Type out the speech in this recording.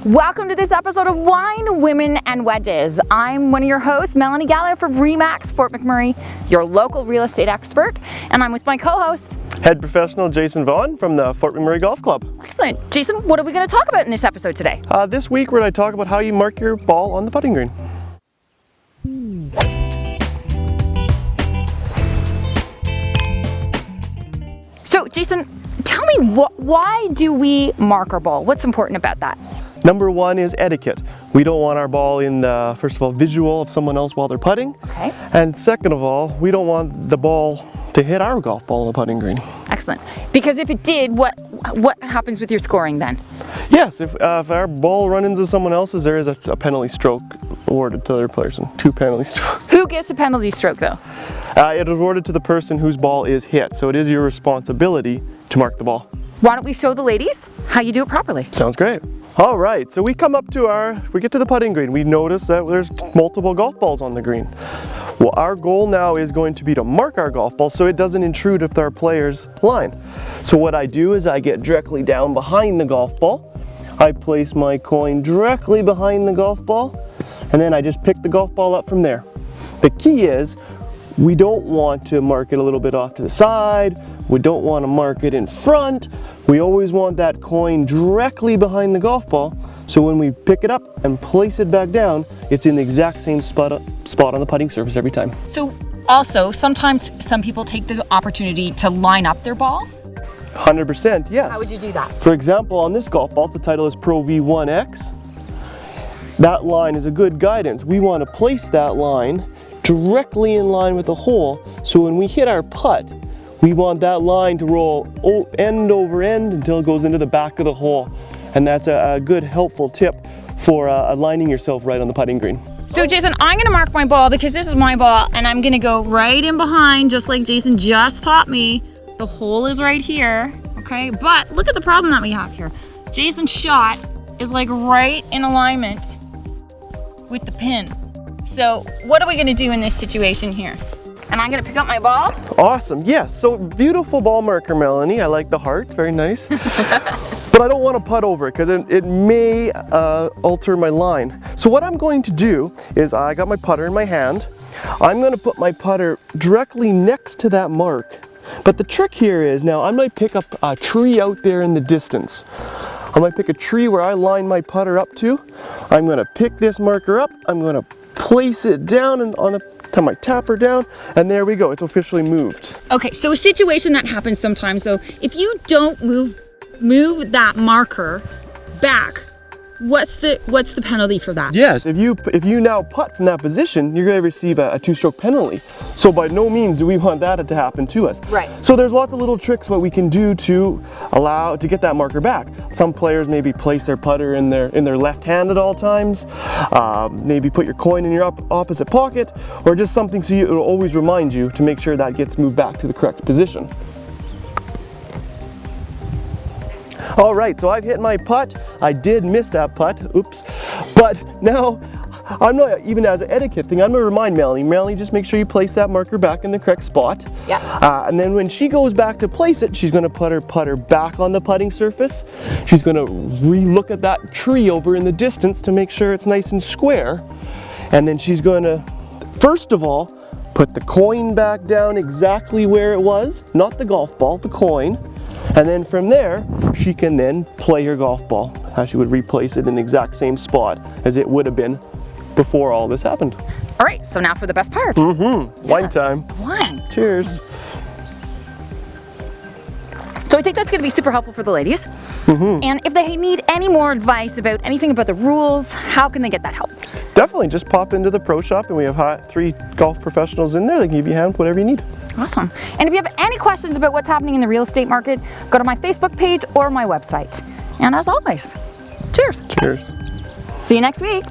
Welcome to this episode of Wine, Women, and Wedges. I'm one of your hosts, Melanie Galea from RE/MAX Fort McMurray, your local real estate expert, and I'm with my co-host, head professional Jason Vaughan from the Fort McMurray Golf Club. Excellent. Jason, what are we going to talk about in this episode today? This week we're going to talk about how you mark your ball on the putting green. So, Jason, tell me, why do we mark our ball? What's important about that? Number one is etiquette. We don't want our ball in the, first of all, visual of someone else while they're putting. Okay. And second of all, we don't want the ball to hit our golf ball on the putting green. Excellent. Because if it did, what happens with your scoring then? Yes, if our ball runs into someone else's, there is a penalty stroke awarded to the other person. 2 penalty strokes. Who gets the penalty stroke though? It is awarded to the person whose ball is hit. So it is your responsibility to mark the ball. Why don't we show the ladies how you do it properly? Sounds great. All right, so we come up to we get to the putting green. We notice that there's multiple golf balls on the green. Well, our goal now is going to be to mark our golf ball so it doesn't intrude with our player's line. So what I do is I get directly down behind the golf ball. I place my coin directly behind the golf ball, and then I just pick the golf ball up from there. The key is we don't want to mark it a little bit off to the side. We don't want to mark it in front. We always want that coin directly behind the golf ball, so when we pick it up and place it back down, it's in the exact same spot on the putting surface every time. So also, sometimes some people take the opportunity to line up their ball. 100%, yes. How would you do that? For example, on this golf ball, the title is Pro V1X. That line is a good guidance. We want to place that line directly in line with the hole, so when we hit our putt, we want that line to roll end over end until it goes into the back of the hole. And that's a good helpful tip for aligning yourself right on the putting green. So Jason, I'm gonna mark my ball because this is my ball, and I'm gonna go right in behind, just like Jason just taught me. The hole is right here, okay? But look at the problem that we have here. Jason's shot is like right in alignment with the pin. So what are we gonna do in this situation here? And I'm gonna pick up my ball. Awesome, yes. So beautiful ball marker, Melanie. I like the heart, very nice. But I don't want to putt over it because it may alter my line. So what I'm going to do is I got my putter in my hand. I'm going to put my putter directly next to that mark. But the trick here is now I might pick up a tree out there in the distance. I might pick a tree where I line my putter up to. I'm going to pick this marker up. I'm going to place it down and on my tapper down, and there we go. It's officially moved. Okay, so a situation that happens sometimes though, if you don't move that marker back, what's the penalty for that? Yes, if you now putt from that position, you're going to receive a 2-stroke penalty. So by no means do we want that to happen to us. Right. So there's lots of little tricks what we can do to get that marker back. Some players maybe place their putter in their left hand at all times. Maybe put your coin in your opposite pocket, or just something so it'll always remind you to make sure that gets moved back to the correct position. All right, so I've hit my putt. I did miss that putt, oops. But now, I'm not even as an etiquette thing, I'm gonna remind Melanie, just make sure you place that marker back in the correct spot. Yeah. And then when she goes back to place it, she's gonna put her putter back on the putting surface. She's gonna re-look at that tree over in the distance to make sure it's nice and square. And then she's gonna, first of all, put the coin back down exactly where it was, not the golf ball, the coin. And then from there, she can then play her golf ball, how she would replace it in the exact same spot as it would have been before all this happened. All right, so now for the best part. Wine time. Wine. Cheers. So I think that's gonna be super helpful for the ladies. And if they need any more advice about anything about the rules, how can they get that help? Definitely, just pop into the pro shop and we have 3 golf professionals in there. They can give you a hand with whatever you need. Awesome. And if you have any questions about what's happening in the real estate market, go to my Facebook page or my website. And as always, cheers. Cheers. See you next week.